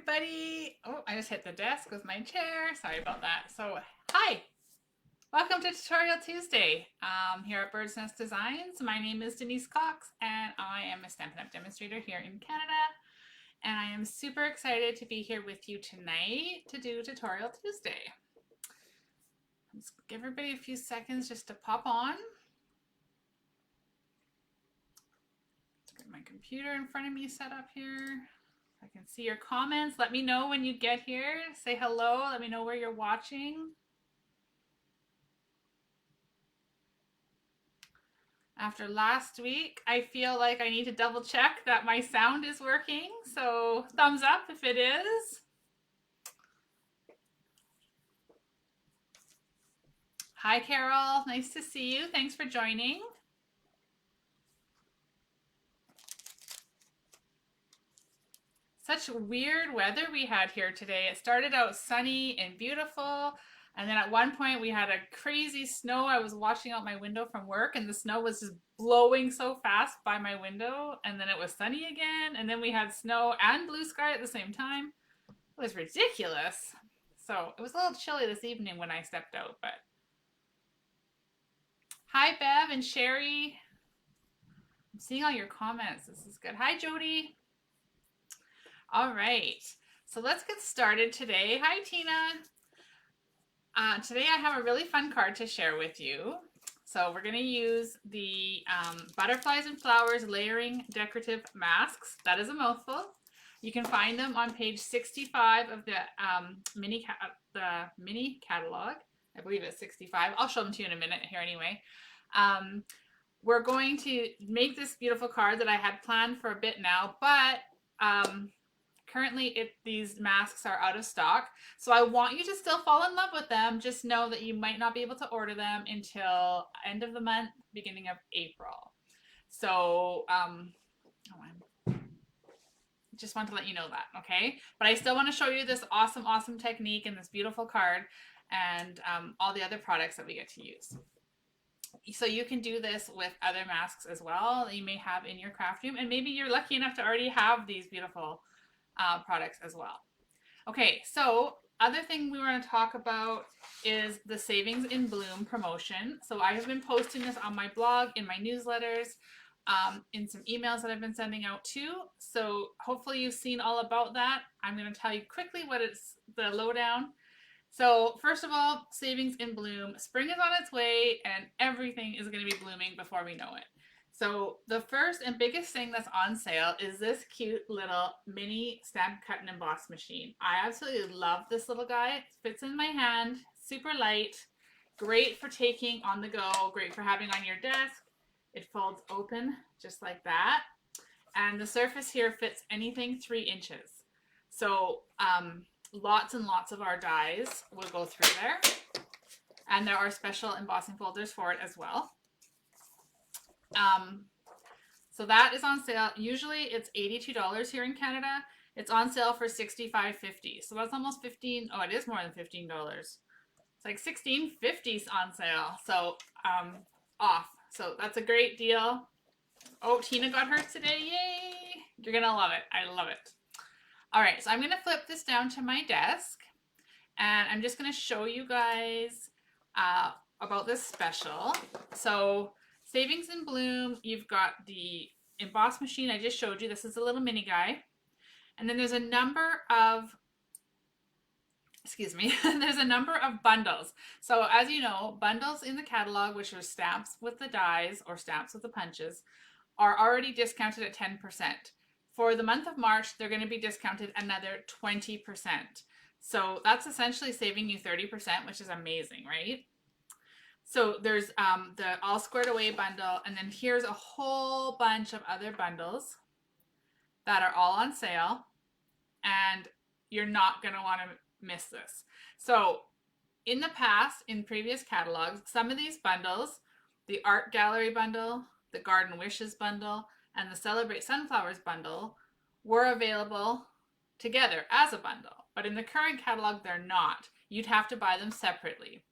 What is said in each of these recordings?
everybody. Oh, I just hit the desk with my chair. Sorry about that. So, hi. Welcome to Tutorial Tuesday here at Bird's Nest Designs. My name is Denise Cox and I am a Stampin' Up! Demonstrator here in Canada. And I am super excited to be here with you tonight to do Tutorial Tuesday. Let's give everybody a few seconds just to pop on. Let's get my computer in front of me set up here. I can see your comments. Let me know when you get here. Say hello. Let me know where you're watching. After last week, I feel like I need to double check that my sound is working. So thumbs up if it is. Hi, Carol. Nice to see you. Thanks for joining. Such weird weather we had here today. It started out sunny and beautiful, and then at one point we had a crazy snow. I was watching out my window from work and the snow was just blowing so fast by my window, and then it was sunny again, and then we had snow and blue sky at the same time. It was ridiculous. So it was a little chilly this evening when I stepped out, but hi Bev and Sherry. I'm seeing all your comments. This is good. Hi Jody. All right, so let's get started today. Hi, Tina. Today I have a really fun card to share with you. So we're going to use the Butterflies and Flowers Layering Decorative Masks. That is a mouthful. You can find them on page 65 of the mini catalog. I believe it's 65. I'll show them to you in a minute here anyway. We're going to make this beautiful card that I had planned for a bit now, but currently these masks are out of stock, so I want you to still fall in love with them. Just know that you might not be able to order them until end of the month, beginning of April. So just want to let you know that, okay? But I still want to show you this awesome technique and this beautiful card and all the other products that we get to use. So you can do this with other masks as well that you may have in your craft room, and maybe you're lucky enough to already have these beautiful products as well. Okay, so other thing we want to talk about is the Savings in Bloom promotion. So I have been posting this on my blog, in my newsletters, in some emails that I've been sending out too. So hopefully you've seen all about that. I'm going to tell you quickly what it's the lowdown. So first of all, Savings in Bloom. Spring is on its way and everything is going to be blooming before we know it. So the first and biggest thing that's on sale is this cute little mini stamp cut and emboss machine. I absolutely love this little guy. It fits in my hand, super light, great for taking on the go, great for having on your desk. It folds open just like that. And the surface here fits anything 3 inches. So lots and lots of our dies will go through there. And there are special embossing folders for it as well. So that is on sale. Usually it's $82 here in Canada. It's on sale for $65.50. So that's almost $15. Oh, it is more than $15. It's like $16.50 on sale. So off. So that's a great deal. Oh, Tina got hers today. Yay! You're gonna love it. I love it. All right, so I'm gonna flip this down to my desk, and I'm just gonna show you guys about this special. So Savings in Bloom, you've got the emboss machine I just showed you. This is a little mini guy. And then there's a number of, there's a number of bundles. So as you know, bundles in the catalog, which are stamps with the dies or stamps with the punches, are already discounted at 10%. For the month of March, they're going to be discounted another 20%. So that's essentially saving you 30%, which is amazing, right? So there's the All Squared Away bundle, and then here's a whole bunch of other bundles that are all on sale, and you're not going to want to miss this. So in the past, in previous catalogs, some of these bundles, the Art Gallery bundle, the Garden Wishes bundle, and the Celebrate Sunflowers bundle were available together as a bundle. But in the current catalog, they're not. You'd have to buy them separately.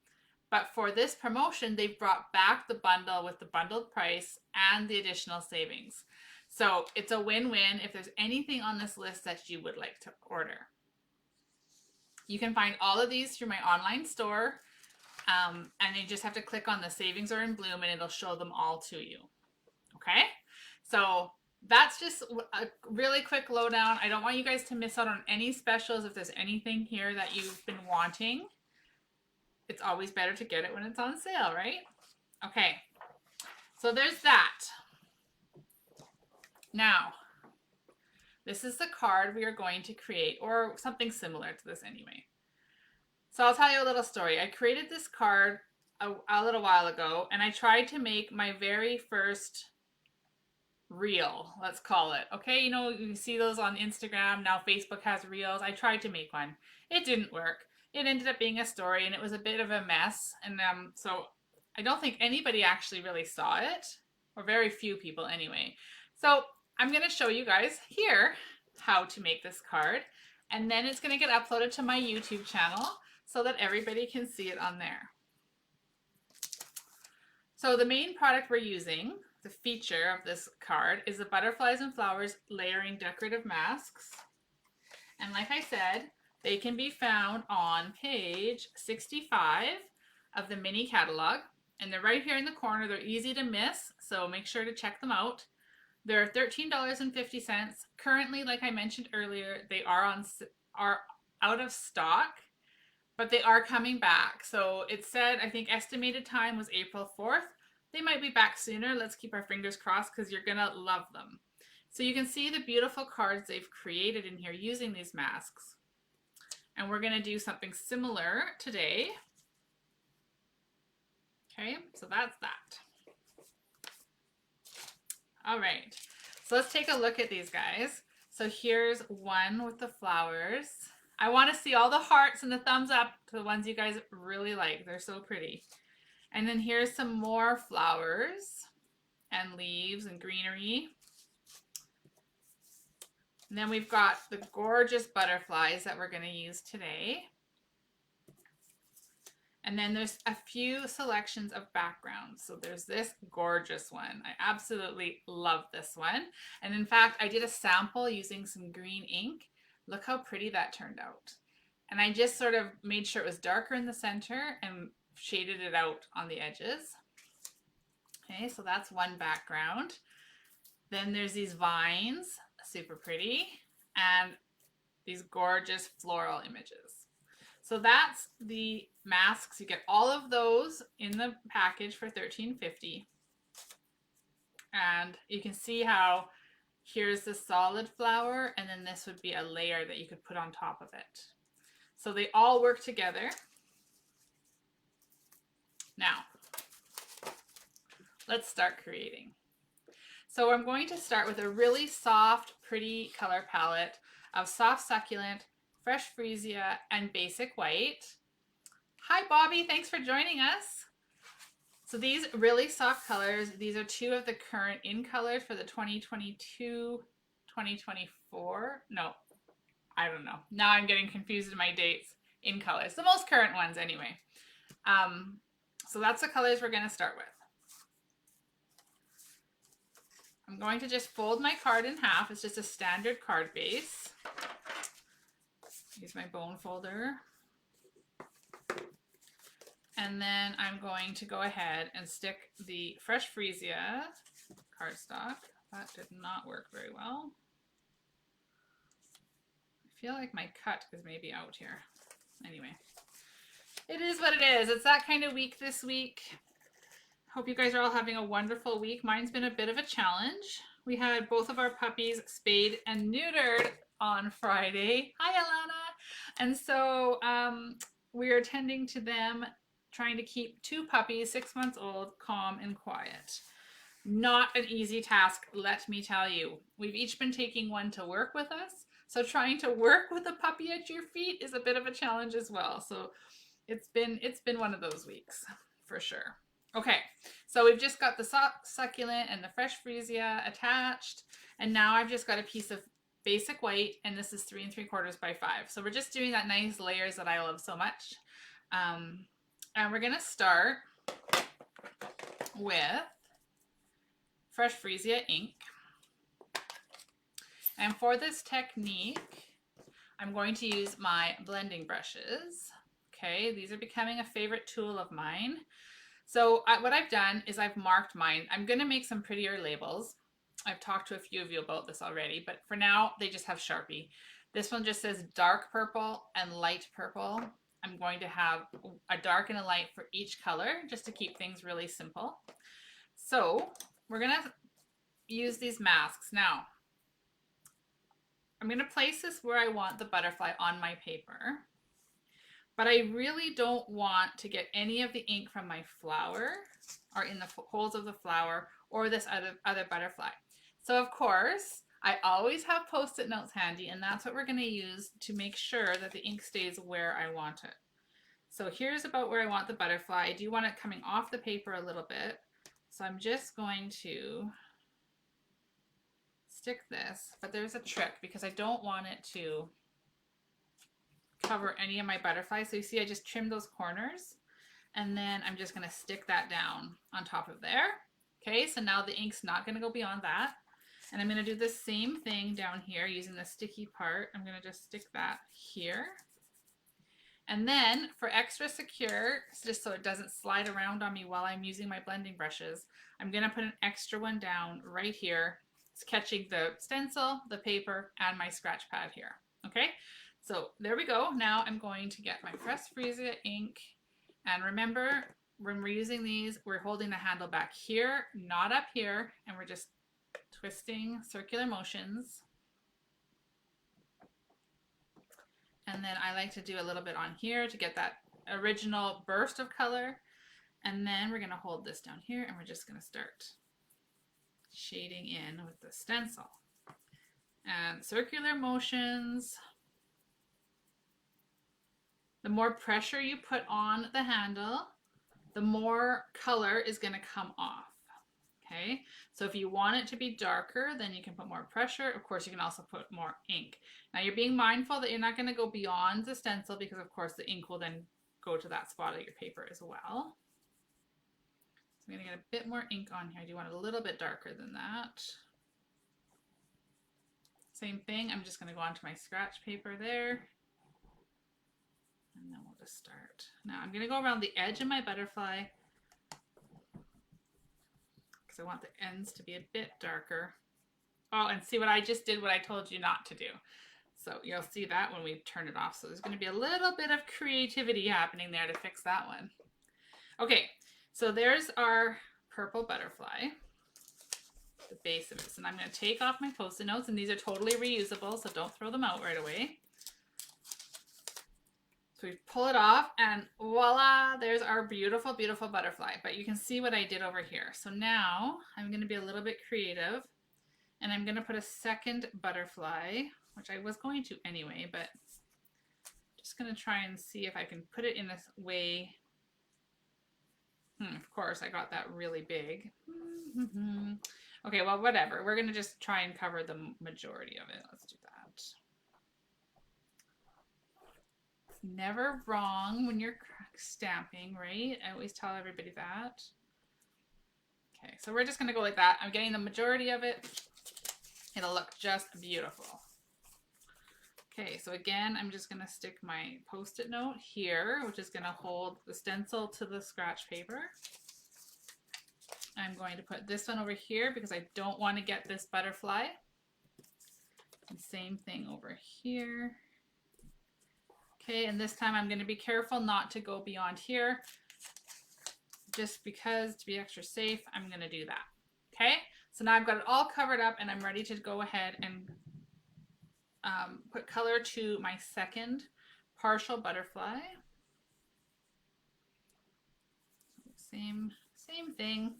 But for this promotion, they've brought back the bundle with the bundled price and the additional savings. So it's a win-win if there's anything on this list that you would like to order. You can find all of these through my online store, and you just have to click on the savings are in bloom and it'll show them all to you. Okay, so that's just a really quick lowdown. I don't want you guys to miss out on any specials. If there's anything here that you've been wanting, it's always better to get it when it's on sale, right? Okay, so there's that. Now, this is the card we are going to create, or something similar to this anyway. So I'll tell you a little story. I created this card a little while ago, and I tried to make my very first reel, let's call it. Okay, you know, you see those on Instagram. Now Facebook has reels. I tried to make one. It didn't work. It ended up being a story, and it was a bit of a mess. And so I don't think anybody actually really saw it, or very few people anyway. So I'm going to show you guys here how to make this card, and then it's going to get uploaded to my YouTube channel so that everybody can see it on there. So the main product we're using, the feature of this card, is the Butterflies and Flowers Layering Decorative Masks. And like I said, they can be found on page 65 of the mini catalog. And they're right here in the corner. They're easy to miss, so make sure to check them out. They're $13.50. Currently, like I mentioned earlier, they are out of stock, but they are coming back. So it said, I think estimated time was April 4th. They might be back sooner. Let's keep our fingers crossed because you're going to love them. So you can see the beautiful cards they've created in here using these masks. And we're going to do something similar today. Okay, so that's that. All right, so let's take a look at these guys. So here's one with the flowers. I want to see all the hearts and the thumbs up to the ones you guys really like. They're so pretty. And then here's some more flowers and leaves and greenery. And then we've got the gorgeous butterflies that we're going to use today. And then there's a few selections of backgrounds. So there's this gorgeous one. I absolutely love this one. And in fact, I did a sample using some green ink. Look how pretty that turned out. And I just sort of made sure it was darker in the center and shaded it out on the edges. Okay, so that's one background. Then there's these vines, super pretty, and these gorgeous floral images. So that's the masks. You get all of those in the package for $13.50. And you can see how here's the solid flower, and then this would be a layer that you could put on top of it. So they all work together. Now, let's start creating. So I'm going to start with a really soft, pretty color palette of soft succulent, fresh freesia, and basic white. Hi Bobby, thanks for joining us. So these really soft colors, these are two of the current in colors for the 2022, 2024. No, I don't know. Now I'm getting confused in my dates in colors. The most current ones anyway. So that's the colors we're going to start with. I'm going to just fold my card in half. It's just a standard card base. Use my bone folder. And then I'm going to go ahead and stick the Fresh Freesia cardstock. That did not work very well. I feel like my cut is maybe out here. Anyway, it is what it is. It's that kind of week this week. Hope you guys are all having a wonderful week. Mine's been a bit of a challenge. We had both of our puppies spayed and neutered on Friday. Hi, Alana. And so we are tending to them, trying to keep two puppies, 6 months old, calm and quiet. Not an easy task, let me tell you. We've each been taking one to work with us. So trying to work with a puppy at your feet is a bit of a challenge as well. So it's been one of those weeks for sure. Okay, so we've just got the succulent and the Fresh Freesia attached, and now I've just got a piece of basic white, and this is 3 3/4 by 5. So we're just doing that nice layers that I love so much. And we're gonna start with Fresh Freesia ink. And for this technique, I'm going to use my blending brushes. Okay, these are becoming a favorite tool of mine. So what I've done is I've marked mine. I'm going to make some prettier labels. I've talked to a few of you about this already, but for now they just have Sharpie. This one just says dark purple and light purple. I'm going to have a dark and a light for each color just to keep things really simple. So we're going to use these masks. Now, I'm going to place this where I want the butterfly on my paper, but I really don't want to get any of the ink from my flower or in the holes of the flower or this other butterfly. So of course, I always have Post-it notes handy, and that's what we're going to use to make sure that the ink stays where I want it. So here's about where I want the butterfly. I do want it coming off the paper a little bit. So I'm just going to stick this, but there's a trick because I don't want it to cover any of my butterflies. So you see I just trimmed those corners, and then I'm just going to stick that down on top of there. Okay, so now the ink's not going to go beyond that. And I'm going to do the same thing down here using the sticky part. I'm going to just stick that here. And then for extra secure, just so it doesn't slide around on me while I'm using my blending brushes, I'm going to put an extra one down right here. It's catching the stencil, the paper, and my scratch pad here. Okay, so there we go. Now I'm going to get my Press Freesia ink. And remember, when we're using these, we're holding the handle back here, not up here, and we're just twisting circular motions. And then I like to do a little bit on here to get that original burst of color. And then we're going to hold this down here, and we're just going to start shading in with the stencil. And circular motions. The more pressure you put on the handle, the more color is going to come off. Okay, so if you want it to be darker, then you can put more pressure. Of course, you can also put more ink. Now you're being mindful that you're not going to go beyond the stencil because of course the ink will then go to that spot of your paper as well. So I'm going to get a bit more ink on here. I do want it a little bit darker than that. Same thing, I'm just going to go onto my scratch paper there. And then we'll just start. Now I'm going to go around the edge of my butterfly, I want the ends to be a bit darker. Oh, and see what I just did, what I told you not to do. So you'll see that when we turn it off. So there's going to be a little bit of creativity happening there to fix that one. Okay, so there's our purple butterfly, the base of it. And I'm going to take off my Post-it notes, and these are totally reusable, so don't throw them out right away. So we pull it off, and voila, there's our beautiful, beautiful butterfly. But you can see what I did over here. So now I'm going to be a little bit creative, and I'm going to put a second butterfly, which I was going to anyway, but just going to try and see if I can put it in this way. Of course, I got that really big. Okay, well, whatever. We're going to just try and cover the majority of it. Let's do that. Never wrong when you're stamping, right? I always tell everybody that. Okay, so we're just going to go like that. I'm getting the majority of it. It'll look just beautiful. Okay, so again, I'm just going to stick my Post-it note here, which is going to hold the stencil to the scratch paper. I'm going to put this one over here because I don't want to get this butterfly. And same thing over here. Okay, and this time I'm going to be careful not to go beyond here, just because to be extra safe, I'm going to do that. Okay, so now I've got it all covered up, and I'm ready to go ahead and put color to my second partial butterfly. Same thing.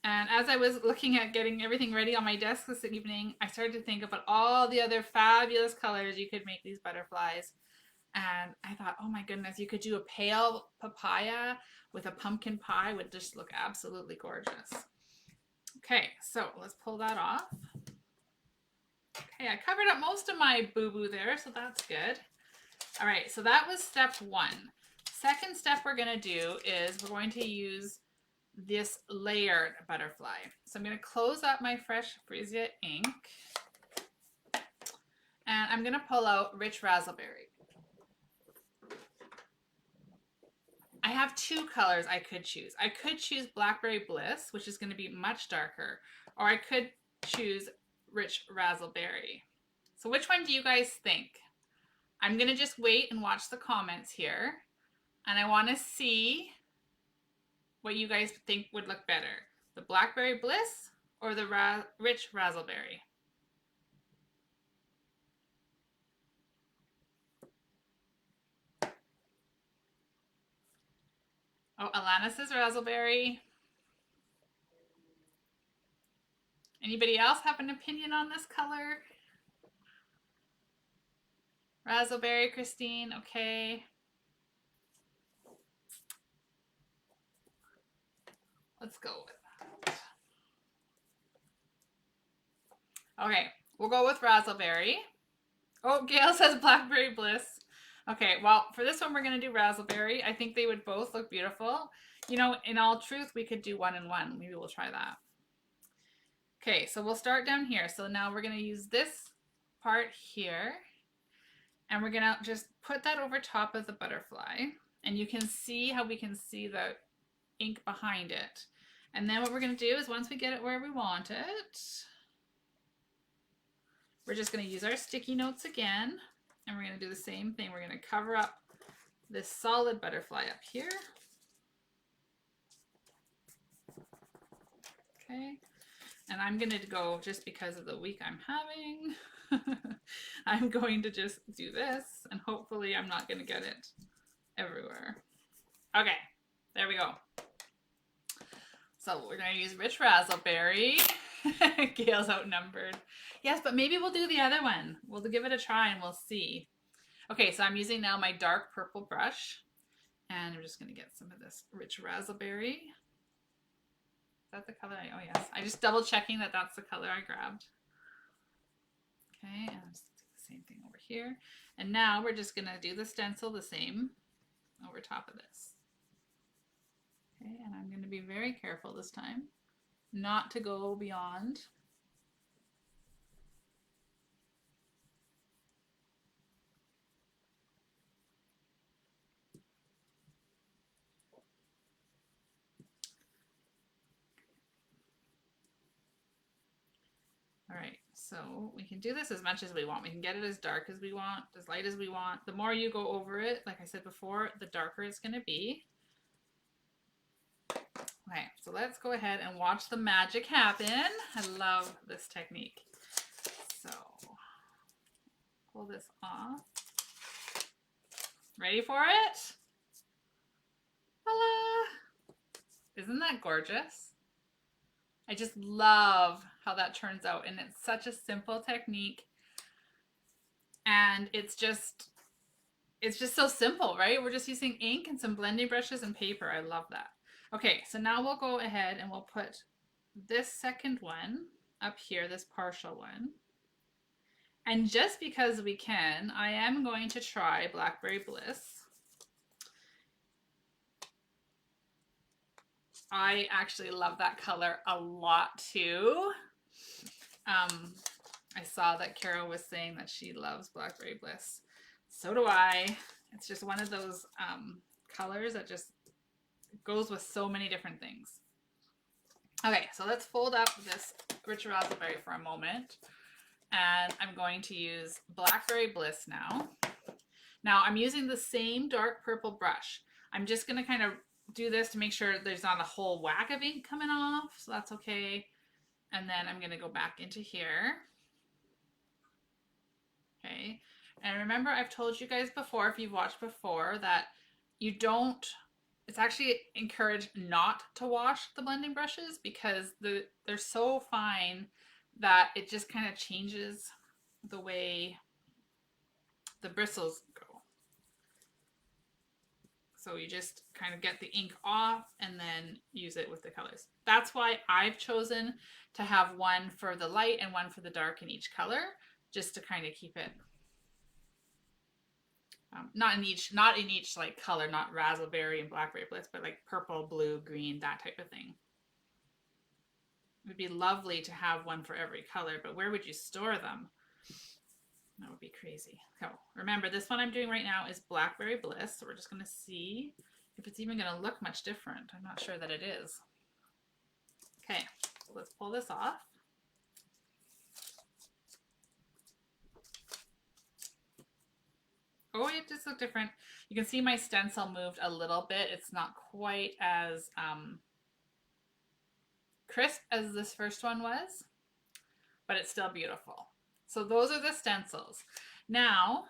And as I was looking at getting everything ready on my desk this evening, I started to think about all the other fabulous colors you could make these butterflies. And I thought, oh my goodness, you could do a pale papaya with a pumpkin pie, would just look absolutely gorgeous. Okay, so let's pull that off. Okay, I covered up most of my boo-boo there, so that's good. All right, so that was step one. Second step we're going to do is we're going to use this layered butterfly. So I'm going to close up my Fresh Freesia ink, And I'm going to pull out Rich Razzleberry. I have two colors I could choose. I could choose Blackberry Bliss, which is going to be much darker, or I could choose Rich Razzleberry. So which one do you guys think? I'm going to just wait and watch the comments here, and I want to see what you guys think would look better. The Blackberry Bliss or the Rich Razzleberry? Oh, Alana says Razzleberry. Anybody else have an opinion on this color? Razzleberry, Christine, okay. Let's go with that. Okay, we'll go with Razzleberry. Oh, Gail says Blackberry Bliss. Okay, well, for this one, we're going to do Razzleberry. I think they would both look beautiful. You know, in all truth, we could do 1 and 1. Maybe we'll try that. Okay, so we'll start down here. So now we're going to use this part here. And we're going to just put that over top of the butterfly. And you can see how we can see the ink behind it. And then what we're going to do is once we get it where we want it, we're just going to use our sticky notes again. And we're going to do the same thing. We're going to cover up this solid butterfly up here. Okay. And I'm going to go, just because of the week I'm having, I'm going to just do this, and hopefully I'm not going to get it everywhere. Okay, there we go. So we're going to use Rich Razzleberry. Gail's outnumbered. Yes, but maybe we'll do the other one. We'll give it a try and we'll see. Okay, so I'm using now my dark purple brush, and I'm just going to get some of this Rich Razzleberry. Is that the color? Oh, yes. I just double checking that that's the color I grabbed. Okay, and I'll just do the same thing over here. And now we're just going to do the stencil the same over top of this. Okay, and I'm going to be very careful this time not to go beyond. All right, so we can do this as much as we want. We can get it as dark as we want, as light as we want. The more you go over it, like I said before, the darker it's going to be. Okay, so let's go ahead and watch the magic happen. I love this technique. So, pull this off. Ready for it? Voila! Isn't that gorgeous? I just love how that turns out, and it's such a simple technique, and it's just so simple, right? We're just using ink and some blending brushes and paper. I love that. Okay, so now we'll go ahead and we'll put this second one up here, this partial one. And just because we can, I am going to try Blackberry Bliss. I actually love that color a lot too. I saw that Carol was saying that she loves Blackberry Bliss. So do I. It's just one of those colors that just goes with so many different things. Okay, so let's fold up this Rich Razzleberry for a moment. And I'm going to use Blackberry Bliss now. Now I'm using the same dark purple brush. I'm just going to kind of do this to make sure there's not a whole whack of ink coming off, so that's okay. And then I'm going to go back into here. Okay, and remember I've told you guys before, if you've watched before, that you don't, it's actually encouraged not to wash the blending brushes because they're so fine that it just kind of changes the way the bristles go. So you just kind of get the ink off and then use it with the colors. That's why I've chosen to have one for the light and one for the dark in each color, just to kind of keep it not in each like color, not Razzleberry and Blackberry Bliss, but like purple, blue, green, that type of thing. It would be lovely to have one for every color, but where would you store them? That would be crazy. So remember, this one I'm doing right now is Blackberry Bliss. So we're just going to see if it's even going to look much different. I'm not sure that it is. Okay, so let's pull this off. Oh, it just looked different. You can see my stencil moved a little bit. It's not quite as crisp as this first one was, but it's still beautiful. So those are the stencils. Now,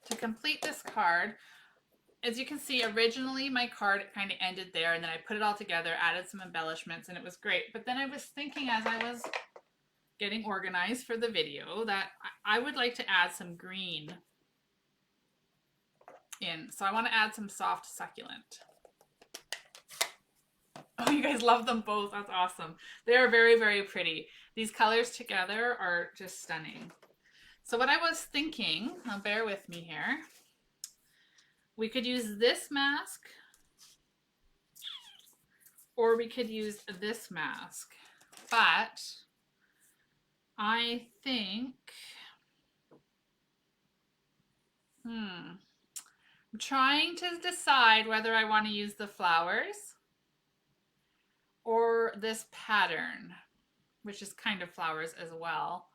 to complete this card, as you can see, originally my card kind of ended there, and then I put it all together, added some embellishments, and it was great. But then I was thinking as I was getting organized for the video that I would like to add some green in. So I want to add some soft succulent. Oh, you guys love them both. That's awesome. They are very, very pretty. These colors together are just stunning. So what I was thinking, now bear with me here, we could use this mask or we could use this mask, but I think, I'm trying to decide whether I want to use the flowers or this pattern, which is kind of flowers as well.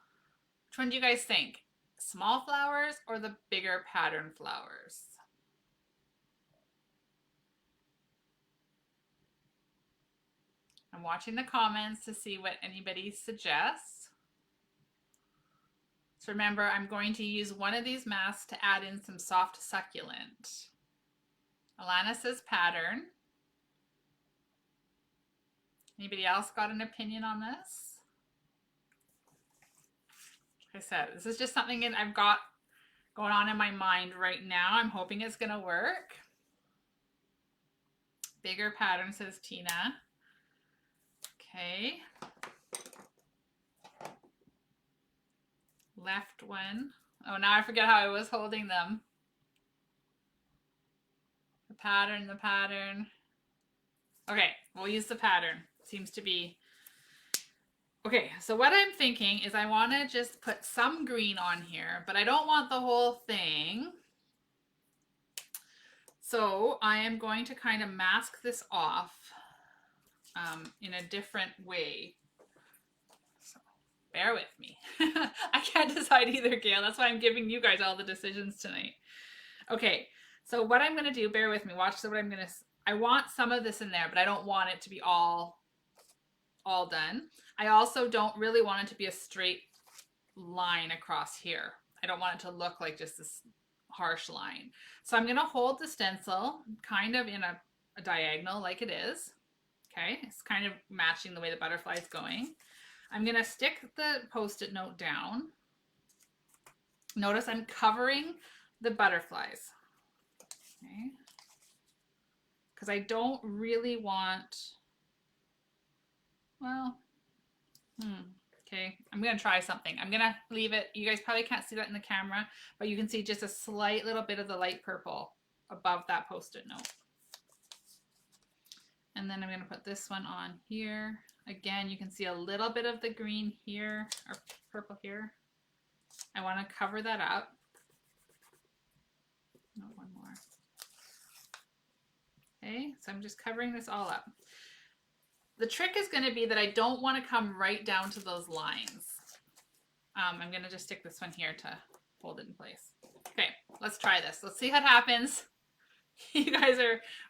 Which one do you guys think? Small flowers or the bigger pattern flowers? I'm watching the comments to see what anybody suggests. So remember, I'm going to use one of these masks to add in some soft succulent. Alana says pattern. Anybody else got an opinion on this? Like I said, this is just something that I've got going on in my mind right now. I'm hoping it's going to work. Bigger pattern, says Tina. Okay. Left one. Oh, now I forget how I was holding them. The pattern, the pattern. Okay, we'll use the pattern. Seems to be... Okay, so what I'm thinking is I want to just put some green on here, but I don't want the whole thing. So I am going to kind of mask this off in a different way. So bear with me. I can't decide either, Gail. That's why I'm giving you guys all the decisions tonight. Okay, so what I'm going to do, bear with me, watch what I'm going to... I want some of this in there, but I don't want it to be all done. I also don't really want it to be a straight line across here. I don't want it to look like just this harsh line. So I'm going to hold the stencil kind of in a diagonal like it is. Okay, it's kind of matching the way the butterfly is going. I'm going to stick the Post-it note down. Notice I'm covering the butterflies. Okay. Because I don't really want, well, okay, I'm going to try something. I'm going to leave it, you guys probably can't see that in the camera, but you can see just a slight little bit of the light purple above that Post-it note. And then I'm going to put this one on here. Again, you can see a little bit of the green here, or purple here. I want to cover that up. No, one more. Okay, so I'm just covering this all up. The trick is going to be that I don't want to come right down to those lines. I'm going to just stick this one here to hold it in place. Okay, let's try this. Let's see what happens. You guys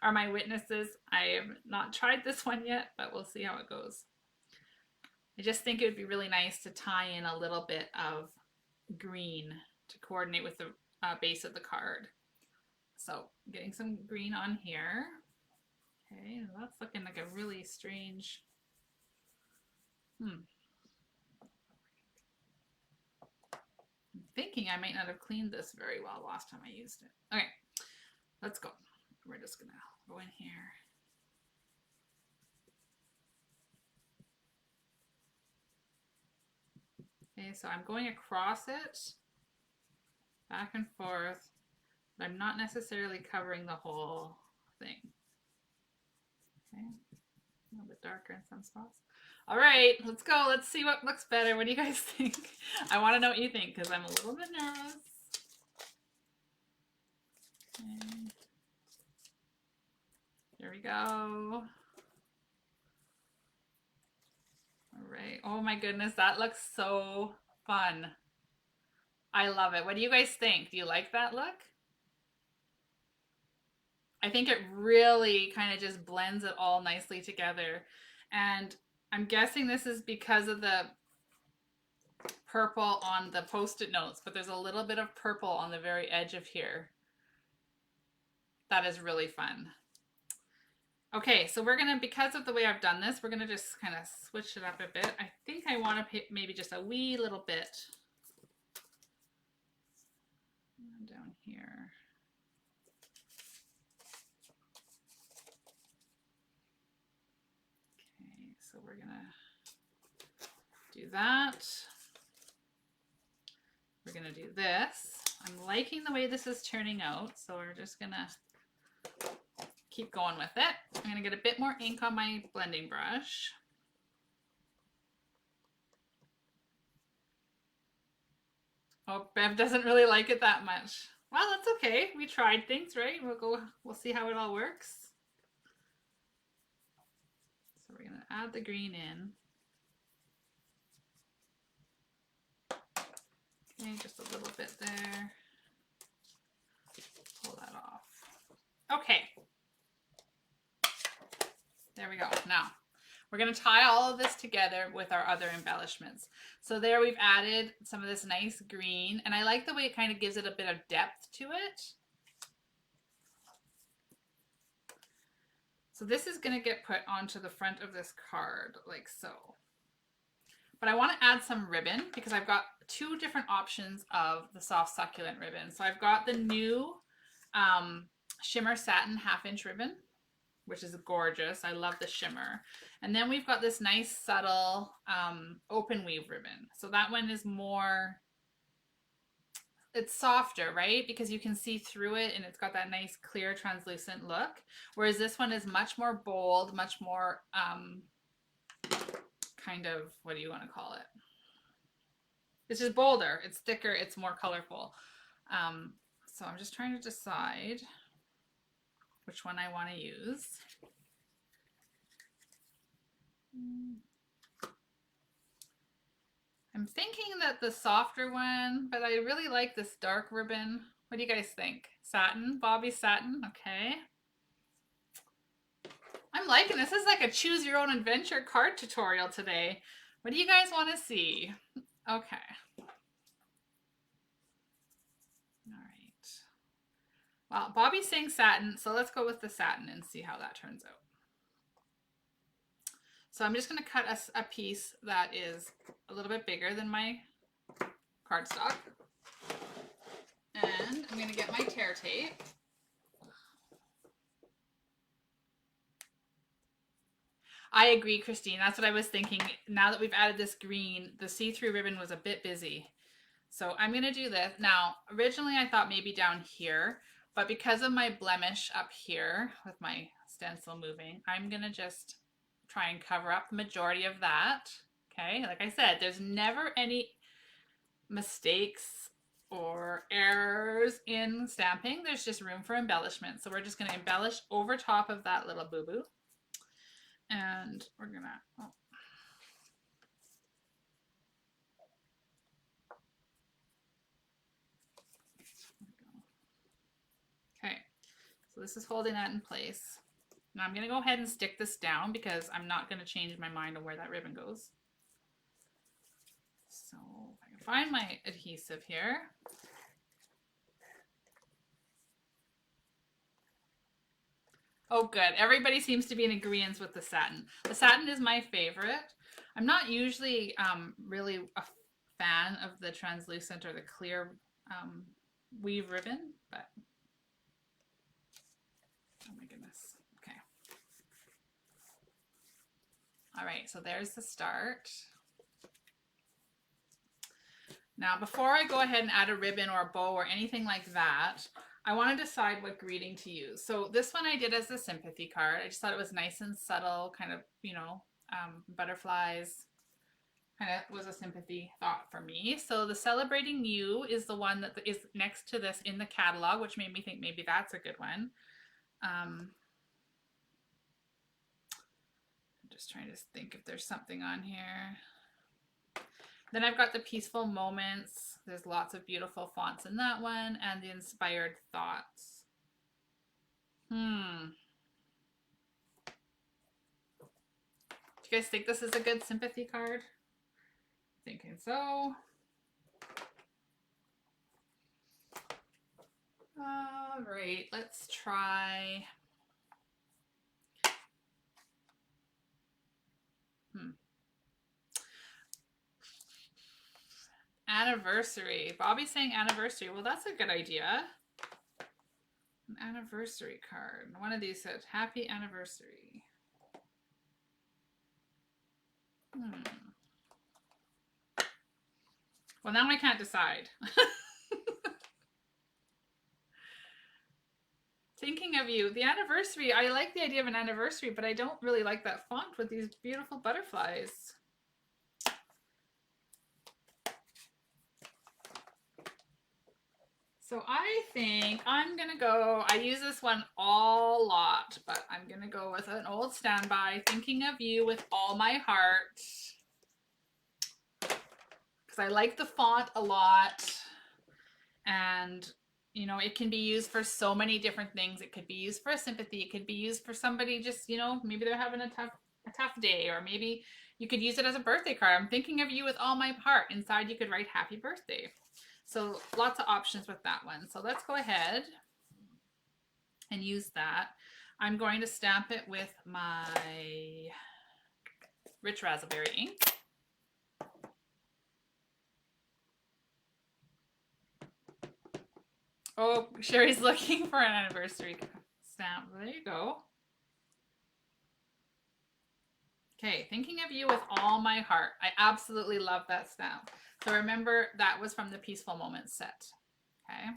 are my witnesses. I have not tried this one yet, but we'll see how it goes. I just think it would be really nice to tie in a little bit of green to coordinate with the base of the card. So getting some green on here. Okay, that's looking like a really strange, I'm thinking I might not have cleaned this very well last time I used it. Okay, let's go. We're just gonna go in here. Okay, so I'm going across it, back and forth, but I'm not necessarily covering the whole thing. Okay, a little bit darker in some spots. All right, let's go. Let's see what looks better. What do you guys think? I want to know what you think because I'm a little bit nervous. Okay. Here we go. All right. Oh my goodness, that looks so fun. I love it. What do you guys think? Do you like that look? I think it really kind of just blends it all nicely together. And I'm guessing this is because of the purple on the post-it notes, but there's a little bit of purple on the very edge of here. That is really fun. Okay, so we're gonna, because of the way I've done this, we're gonna just kind of switch it up a bit. I think I want to maybe just a wee little bit down here. Okay, so we're gonna do that. We're gonna do this. I'm liking the way this is turning out, so we're just gonna keep going with it. I'm gonna get a bit more ink on my blending brush. Oh, Bev doesn't really like it that much. Well, that's okay. We tried things, right? We'll see how it all works. So we're gonna add the green in. Okay, just a little bit there. Pull that off. Okay. There we go. Now, we're going to tie all of this together with our other embellishments. So there we've added some of this nice green, and I like the way it kind of gives it a bit of depth to it. So this is going to get put onto the front of this card, like so. But I want to add some ribbon because I've got two different options of the soft succulent ribbon. So I've got the new shimmer satin 1/2 inch ribbon, which is gorgeous. I love the shimmer. And then we've got this nice subtle open weave ribbon. So that one is more, it's softer, right? Because you can see through it and it's got that nice clear translucent look. Whereas this one is much more bold, much more kind of, what do you want to call it? It's just bolder, it's thicker, it's more colorful. So I'm just trying to decide which one I want to use. I'm thinking that the softer one, but I really like this dark ribbon. What do you guys think? Satin, Bobby satin, okay. I'm liking this. This is like a choose your own adventure card tutorial today. What do you guys want to see? Okay. All right. Well, Bobby's saying satin, so let's go with the satin and see how that turns out. So I'm just going to cut a piece that is a little bit bigger than my cardstock. And I'm going to get my tear tape. I agree, Christine. That's what I was thinking. Now that we've added this green, the see-through ribbon was a bit busy. So I'm going to do this. Now, originally I thought maybe down here, but because of my blemish up here with my stencil moving, I'm going to just try and cover up the majority of that. Okay, like I said, there's never any mistakes or errors in stamping. There's just room for embellishment. So we're just going to embellish over top of that little boo-boo. And we're going to... Okay, so this is holding that in place. Now I'm going to go ahead and stick this down because I'm not going to change my mind on where that ribbon goes. So if I can find my adhesive here. Oh, good. Everybody seems to be in agreement with the satin. The satin is my favorite. I'm not usually really a fan of the translucent or the clear weave ribbon, but oh my goodness. Okay. All right, so there's the start. Now, before I go ahead and add a ribbon or a bow or anything like that, I want to decide what greeting to use. So this one I did as a sympathy card. I just thought it was nice and subtle, kind of, you know, butterflies. Kind of was a sympathy thought for me. So the Celebrating You is the one that is next to this in the catalog, which made me think maybe that's a good one. I'm just trying to think if there's something on here. Then I've got the Peaceful Moments. There's lots of beautiful fonts in that one, and the Inspired Thoughts. Do you guys think this is a good sympathy card? Thinking so. All right, let's try. Anniversary. Bobby's saying anniversary. Well, that's a good idea. An anniversary card. One of these said happy anniversary. Well, now I can't decide. Thinking of You. The anniversary. I like the idea of an anniversary, but I don't really like that font with these beautiful butterflies. So I think I'm going to go, I use this one a lot, but I'm going to go with an old standby, Thinking of You with All My Heart. Because I like the font a lot. And, you know, it can be used for so many different things. It could be used for a sympathy. It could be used for somebody just, you know, maybe they're having a tough day. Or maybe you could use it as a birthday card. I'm thinking of you with all my heart. Inside you could write happy birthday. So lots of options with that one. So let's go ahead and use that. I'm going to stamp it with my Rich Raspberry ink. Oh, Sherry's looking for an anniversary stamp. There you go. Okay, Thinking of You with All My Heart. I absolutely love that stamp. So remember, that was from the Peaceful Moments set. Okay.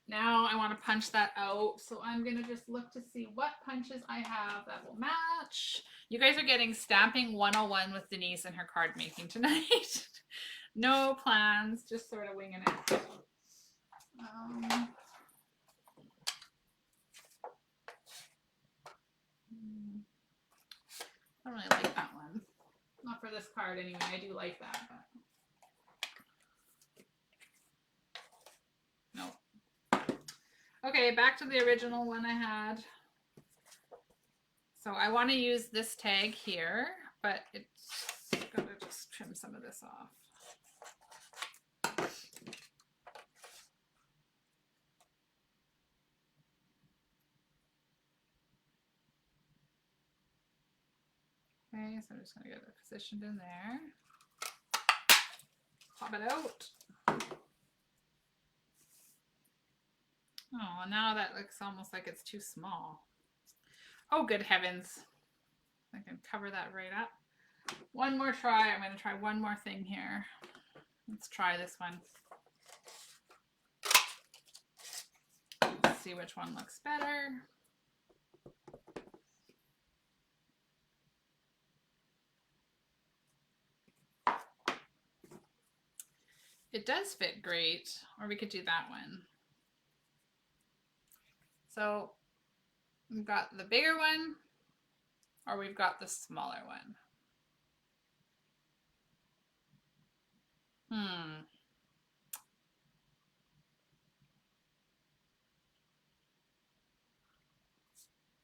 Now I want to punch that out. So I'm going to just look to see what punches I have that will match. You guys are getting Stamping 101 with Denise and her card making tonight. No plans, just sort of winging it. I don't really like that one. Not for this card anyway. I do like that, but no. Okay, back to the original one I had. So I want to use this tag here, but it's gotta just trim some of this off. Okay, so I'm just gonna get it positioned in there. Pop it out. Oh, now that looks almost like it's too small. Oh, good heavens. I can cover that right up. One more try. I'm going to try one more thing here. Let's try this one. Let's see which one looks better. It does fit great, or we could do that one. So we've got the bigger one, or we've got the smaller one.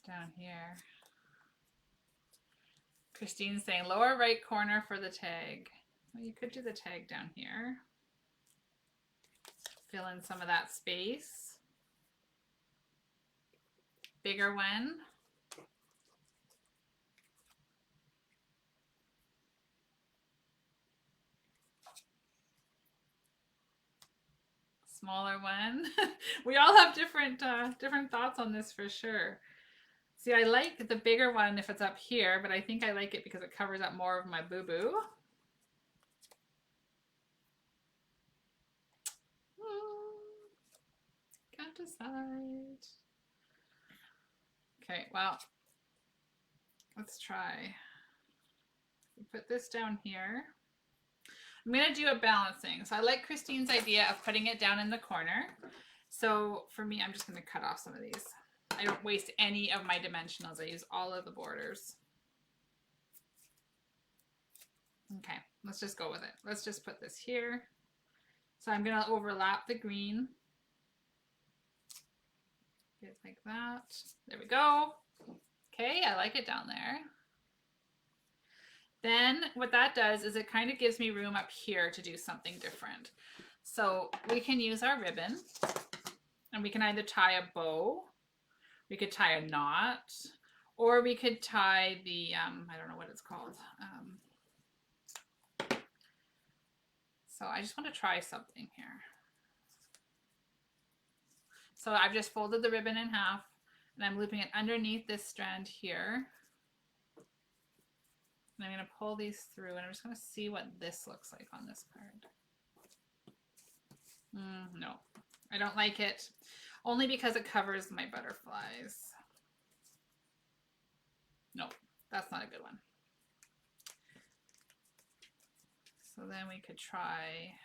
Down here. Christine's saying lower right corner for the tag. Well, you could do the tag down here. Fill in some of that space. Bigger one. Smaller one. We all have different thoughts on this for sure. See, I like the bigger one if it's up here, but I think I like it because it covers up more of my boo-boo. Can't decide. Okay, well, let's try. Put this down here. I'm going to do a balancing. So I like Christine's idea of putting it down in the corner. So for me, I'm just going to cut off some of these. I don't waste any of my dimensionals. I use all of the borders. Okay, let's just go with it. Let's just put this here. So I'm going to overlap the green. Get like that. There we go. Okay, I like it down there. Then what that does is it kind of gives me room up here to do something different. So we can use our ribbon and we can either tie a bow, we could tie a knot, or we could tie the, I don't know what it's called. So I just want to try something here. So I've just folded the ribbon in half and I'm looping it underneath this strand here. And I'm going to pull these through and I'm just going to see what this looks like on this card. No, I don't like it. Only because it covers my butterflies. No, that's not a good one. So then we could try...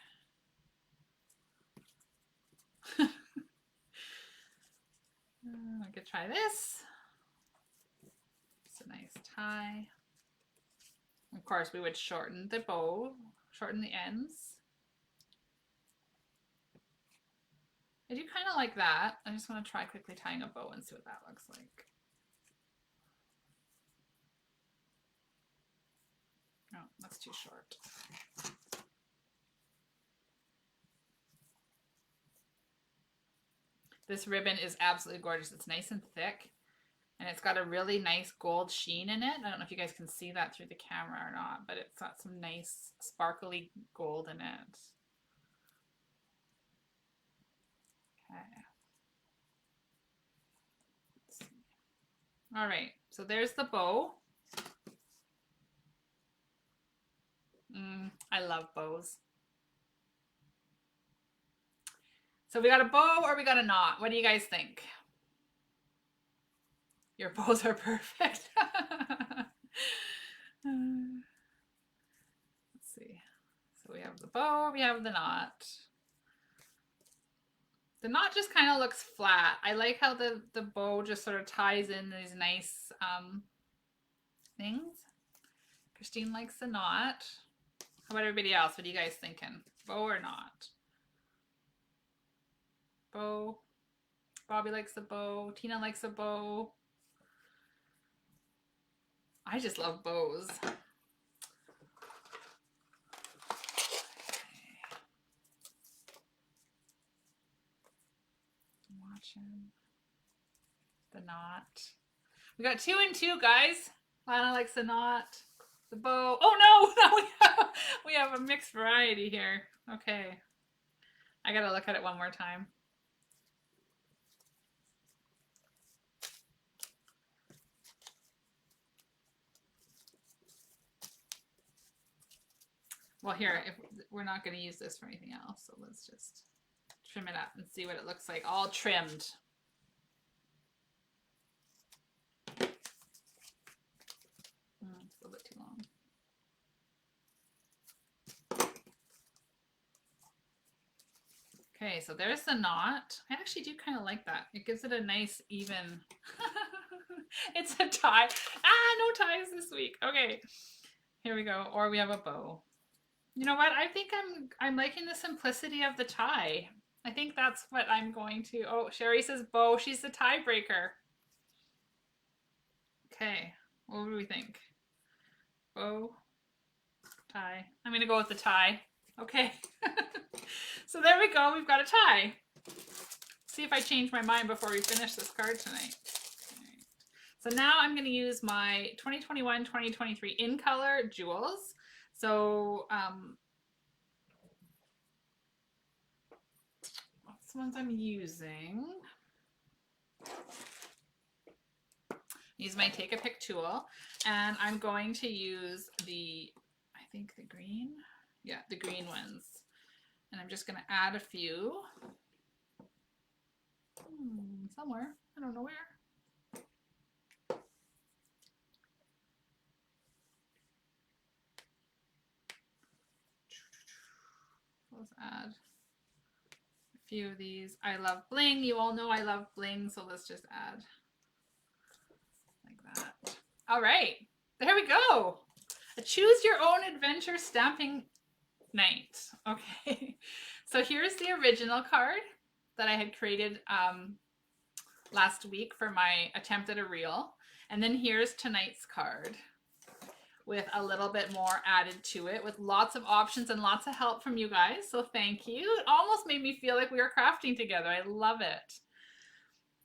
I could try this. It's a nice tie. Of course, we would shorten the bow, shorten the ends. I do kind of like that. I just want to try quickly tying a bow and see what that looks like. Oh, that's too short. This ribbon is absolutely gorgeous. It's nice and thick. And it's got a really nice gold sheen in it. I don't know if you guys can see that through the camera or not, but it's got some nice sparkly gold in it. Okay. Let's see. All right, so there's the bow. I love bows. So we got a bow or we got a knot? What do you guys think? Your bows are perfect. Let's see. So we have the bow, we have the knot. The knot just kind of looks flat. I like how the bow just sort of ties in these nice things. Christine likes the knot. How about everybody else? What are you guys thinking? Bow or knot? Bow. Bobby likes the bow. Tina likes a bow. I just love bows. Okay. I'm watching the knot. We got 2 and 2, guys. Lana likes the knot. The bow. Oh no, we have a mixed variety here. Okay. I gotta look at it one more time. Well, here, if we're not going to use this for anything else, so let's just trim it up and see what it looks like, all trimmed. It's a little bit too long. Okay, so there's the knot. I actually do kind of like that. It gives it a nice, even... It's a tie. Ah, no ties this week. Okay, here we go. Or we have a bow. You know what? I think I'm liking the simplicity of the tie. I think that's what I'm going to... Oh, Sherry says bow. She's the tiebreaker. Okay, what do we think? Bow, tie. I'm going to go with the tie. Okay. So there we go. We've got a tie. See if I change my mind before we finish this card tonight. Right. So now I'm going to use my 2021-2023 in color jewels. So what's the ones I'm using? Use my take a pick tool, and I'm going to use the, I think the green, yeah, the green ones, and I'm just going to add a few somewhere, I don't know where. add a few of these. I love bling. You all know I love bling, so let's just add like that. All right, there we go. A choose your own adventure stamping night. Okay, so here's the original card that I had created last week for my attempt at a reel. And then here's tonight's card with a little bit more added to it, with lots of options and lots of help from you guys. So thank you. It almost made me feel like we were crafting together. I love it.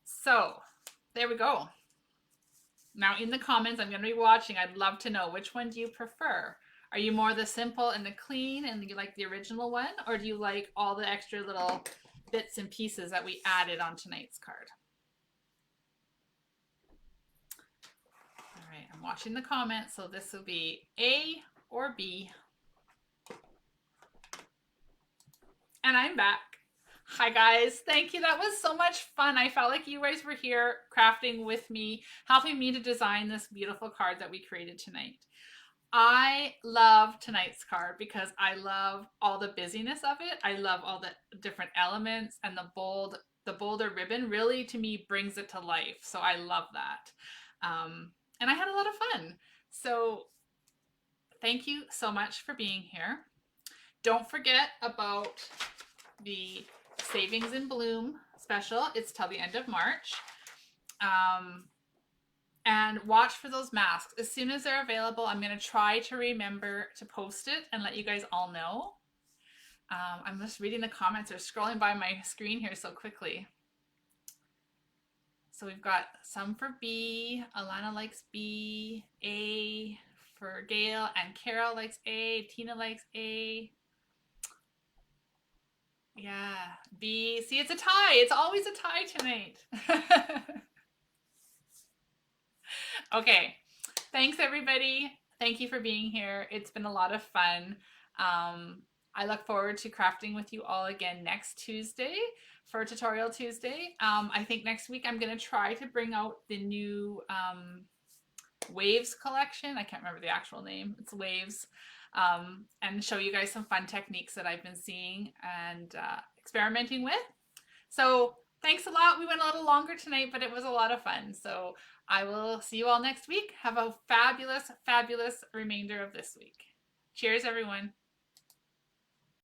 So there we go. Now in the comments, I'm going to be watching. I'd love to know, which one do you prefer? Are you more the simple and the clean and you like the original one? Or do you like all the extra little bits and pieces that we added on tonight's card? All right, I'm watching the comments. So this will be A or B. And I'm back. Hi guys, thank you. That was so much fun. I felt like you guys were here crafting with me, helping me to design this beautiful card that we created tonight. I love tonight's card because I love all the busyness of it. I love all the different elements, and the bolder ribbon really to me brings it to life. So I love that. And I had a lot of fun. So thank you so much for being here. Don't forget about the Savings in Bloom special. It's till the end of March. And watch for those masks. As soon as they're available, I'm going to try to remember to post it and let you guys all know. I'm just reading the comments. They're scrolling by my screen here so quickly. So we've got some for B. Alana likes B. A for Gail. And Carol likes A. Tina likes A. Yeah, B. See, it's a tie. It's always a tie tonight. Okay, thanks everybody. Thank you for being here. It's been a lot of fun. I look forward to crafting with you all again next Tuesday for Tutorial Tuesday. I think next week I'm going to try to bring out the new Waves collection. I can't remember the actual name. It's Waves. And show you guys some fun techniques that I've been seeing and experimenting with. So thanks a lot. We went a little longer tonight, but it was a lot of fun. So I will see you all next week. Have a fabulous, fabulous remainder of this week. Cheers, everyone.